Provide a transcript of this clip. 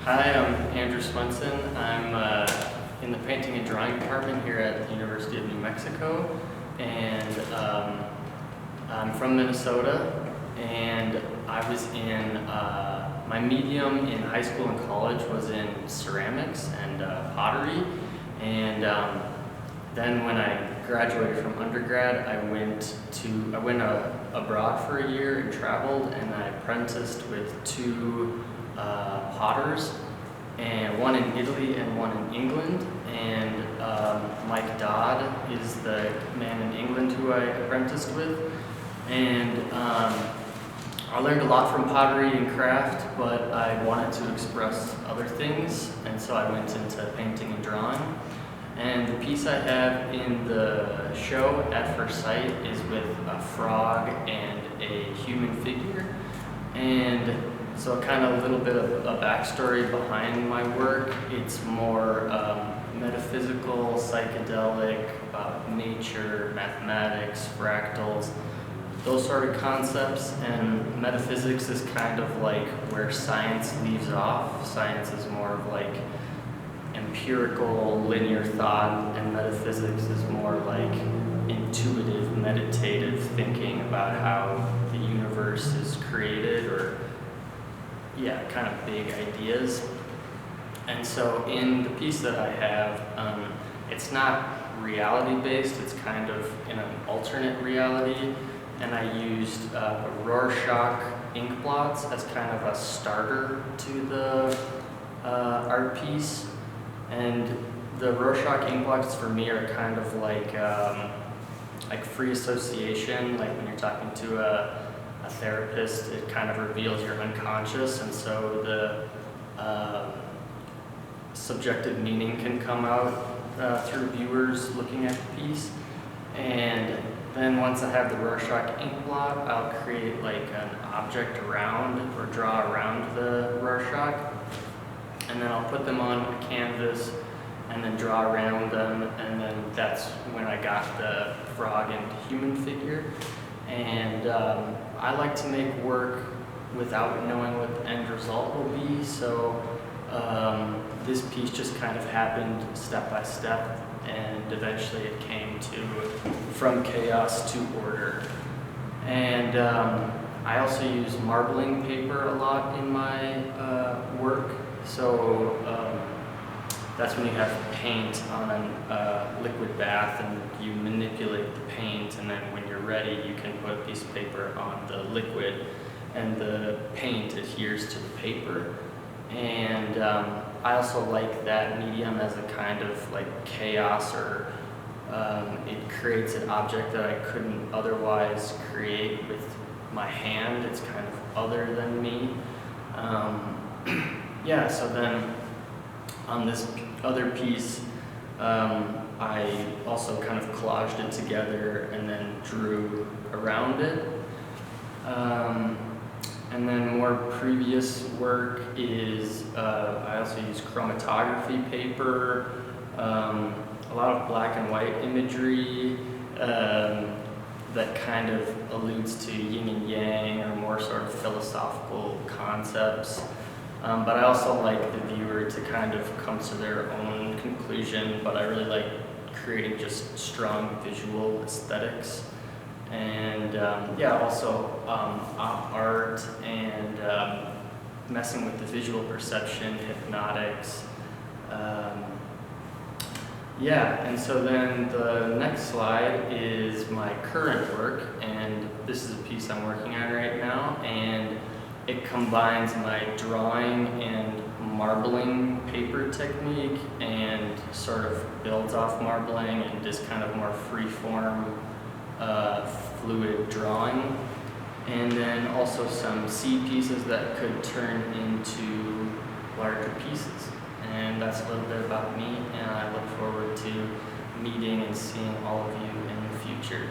Hi, I'm Andrew Swenson. I'm in the painting and drawing department here at the University of New Mexico, and I'm from Minnesota, and I was in, my medium in high school and college was in ceramics and pottery, and then when I graduated from undergrad, I went abroad for a year and traveled, and I apprenticed with two potters, and one in Italy and one in England. And Mike Dodd is the man in England who I apprenticed with. And I learned a lot from pottery and craft, but I wanted to express other things, and so I went into painting and drawing. And the piece I have in the show, At First Sight, is with a frog and a human figure. And so kind of a little bit of a backstory behind my work. It's more metaphysical, psychedelic, about nature, mathematics, fractals, those sort of concepts. And metaphysics is kind of like where science leaves off. Science is more of like empirical, linear thought, and metaphysics is more like intuitive, meditative thinking about how the universe is created, or kind of big ideas. And so in the piece that I have, it's not reality based, it's kind of in an alternate reality, and I used Rorschach ink blots as kind of a starter to the art piece. And the Rorschach ink blots for me are kind of like free association, like when you're talking to a therapist, it kind of reveals your unconscious, and so the subjective meaning can come out through viewers looking at the piece. And then once I have the Rorschach ink blot, I'll create like an object around or draw around the Rorschach, and then I'll put them on a canvas and then draw around them, and then that's when I got the frog and human figure. And I like to make work without knowing what the end result will be, so this piece just kind of happened step by step, and eventually it came to from chaos to order. And I also use marbling paper a lot in my work, so that's when you have paint on a liquid bath and you manipulate the paint, and then when you're ready you can put a piece of paper on the liquid and the paint adheres to the paper. And I also like that medium as a kind of like chaos, or it creates an object that I couldn't otherwise create with my hand. It's kind of other than me. So then on this other piece, I also kind of collaged it together and then drew around it. And then more previous work is, I also use chromatography paper, a lot of black and white imagery that kind of alludes to yin and yang, or more sort of philosophical concepts. But I also like the viewer to kind of come to their own conclusion, but I really like creating just strong visual aesthetics. And also op art and messing with the visual perception, hypnotics. And so then the next slide is my current work, and this is a piece I'm working on right now, and it combines my drawing and marbling paper technique and sort of builds off marbling and just kind of more free-form, fluid drawing. And then also some seed pieces that could turn into larger pieces. And that's a little bit about me, and I look forward to meeting and seeing all of you in the future.